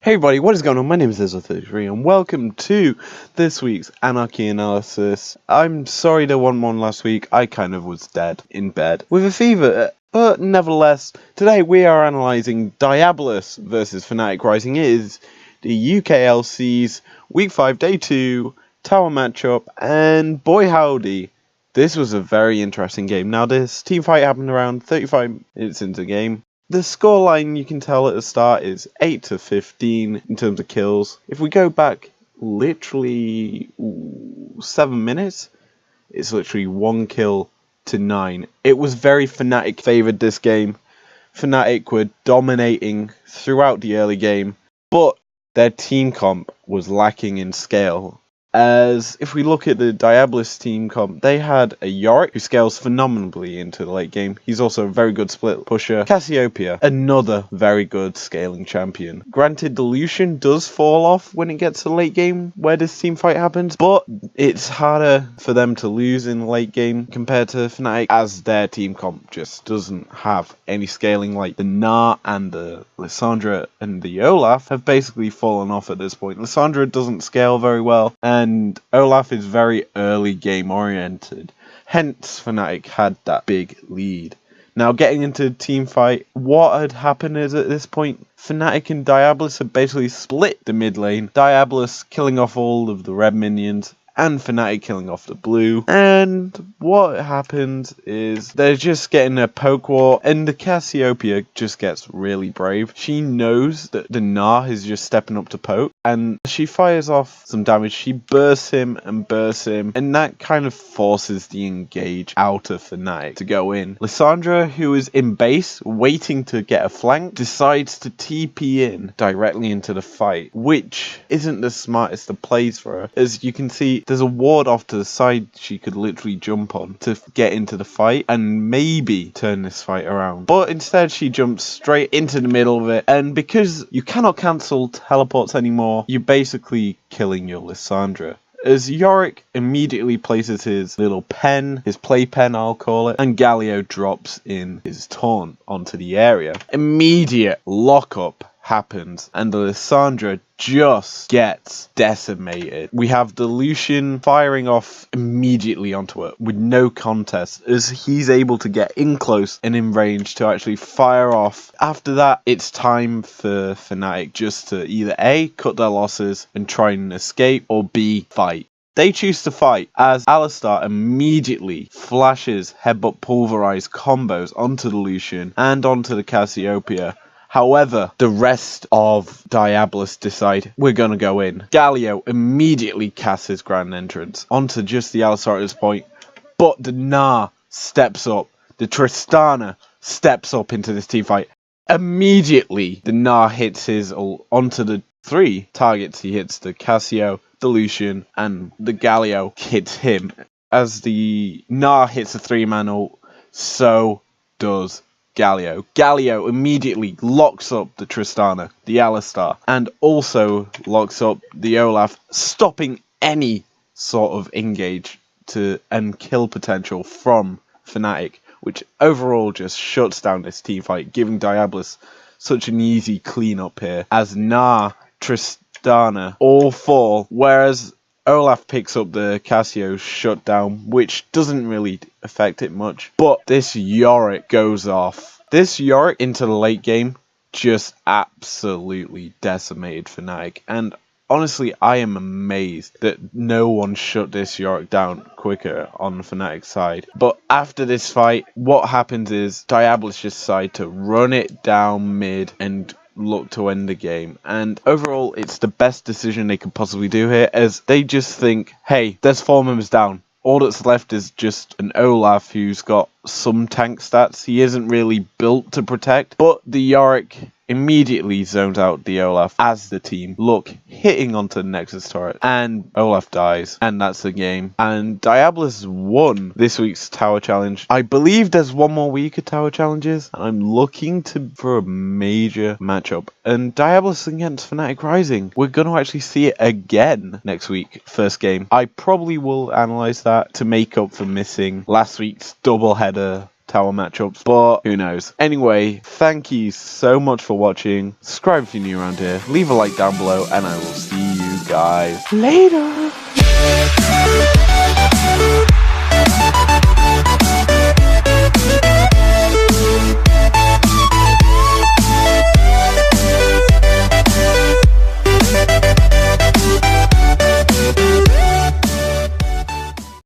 Hey everybody, what is going on? My name is Ezra33 and welcome to this week's Anarchy analysis. I'm sorry there wasn't one last week. I kind of was dead in bed with a fever. But nevertheless, today we are analysing Diabolus versus Fnatic Rising. It is the UKLC's Week 5 Day 2 Tower matchup, and boy howdy, this was a very interesting game. Now this team fight happened around 35 minutes into the game. The scoreline, you can tell at the start, is 8-15 in terms of kills. If we go back literally 7 minutes, it's literally 1 kill to 9. It was very Fnatic favoured this game. Fnatic were dominating throughout the early game, but their team comp was lacking in scale. As if we look at the Diabolus team comp, they had a Yorick who scales phenomenally into the late game. He's also a very good split pusher. Cassiopeia, another very good scaling champion. Granted, the Lucian does fall off when it gets to the late game where this team fight happens, but it's harder for them to lose in the late game compared to Fnatic, as their team comp just doesn't have any scaling. Like the Gnar and the Lissandra and the Olaf have basically fallen off at this point. Lissandra doesn't scale very well, and Olaf is very early game oriented, hence Fnatic had that big lead. Now getting into the team fight, what had happened is at this point Fnatic and Diabolus had basically split the mid lane, Diabolus killing off all of the red minions and Fnatic killing off the blue, and what happens is they're just getting a poke war, and the Cassiopeia just gets really brave. She knows that the Gnar is just stepping up to poke, and she fires off some damage. She bursts him, and that kind of forces the engage out of Fnatic to go in. Lissandra, who is in base waiting to get a flank, decides to TP in directly into the fight, which isn't the smartest of plays for her. As you can see, there's a ward off to the side she could literally jump on to get into the fight and maybe turn this fight around. But instead she jumps straight into the middle of it, and because you cannot cancel teleports anymore, you're basically killing your Lissandra. As Yorick immediately places his little pen, his playpen I'll call it, and Galio drops in his taunt onto the area. Immediate lockup happens and the Lissandra just gets decimated. We have the Lucian firing off immediately onto it with no contest, as he's able to get in close and in range to actually fire off. After that, it's time for Fnatic just to either A, cut their losses and try and escape, or B, fight. They choose to fight as Alistar immediately flashes headbutt pulverize combos onto the Lucian and onto the Cassiopeia. However, the rest of Diabolus decide we're going to go in. Galio immediately casts his grand entrance onto just the Alistar at this point, but the Gnar steps up. The Tristana steps up into this team fight. Immediately, the Gnar hits his ult onto the 3 targets. He hits the Cassio, the Lucian, and the Galio hits him. As the Gnar hits the 3-man ult, so does Galio. Galio immediately locks up the Tristana, the Alistar, and also locks up the Olaf, stopping any sort of engage and kill potential from Fnatic, which overall just shuts down this team fight, giving Diabolus such an easy cleanup here, as Gnar, Tristana all fall, whereas Olaf picks up the Cassio shutdown, which doesn't really affect it much. But this Yorick goes off. This Yorick into the late game just absolutely decimated Fnatic. And honestly, I am amazed that no one shut this Yorick down quicker on the Fnatic side. But after this fight, what happens is Diabolus just decide to run it down mid and look to end the game, and overall it's the best decision they could possibly do here, as they just think, hey, there's 4 members down, all that's left is just an Olaf who's got some tank stats. He isn't really built to protect, but the Yorick immediately zones out the Olaf as the team look hitting onto the Nexus turret, and Olaf dies, and that's the game. And Diabolus won this week's tower challenge. I believe there's one more week of tower challenges, and I'm looking for a major matchup, and Diabolus against Fnatic Rising. We're going to actually see it again next week, first game. I probably will analyze that to make up for missing last week's double header tower matchups, but who knows. Anyway, thank you so much for watching. Subscribe if you're new around here. Leave a like down below, and I will see you guys later.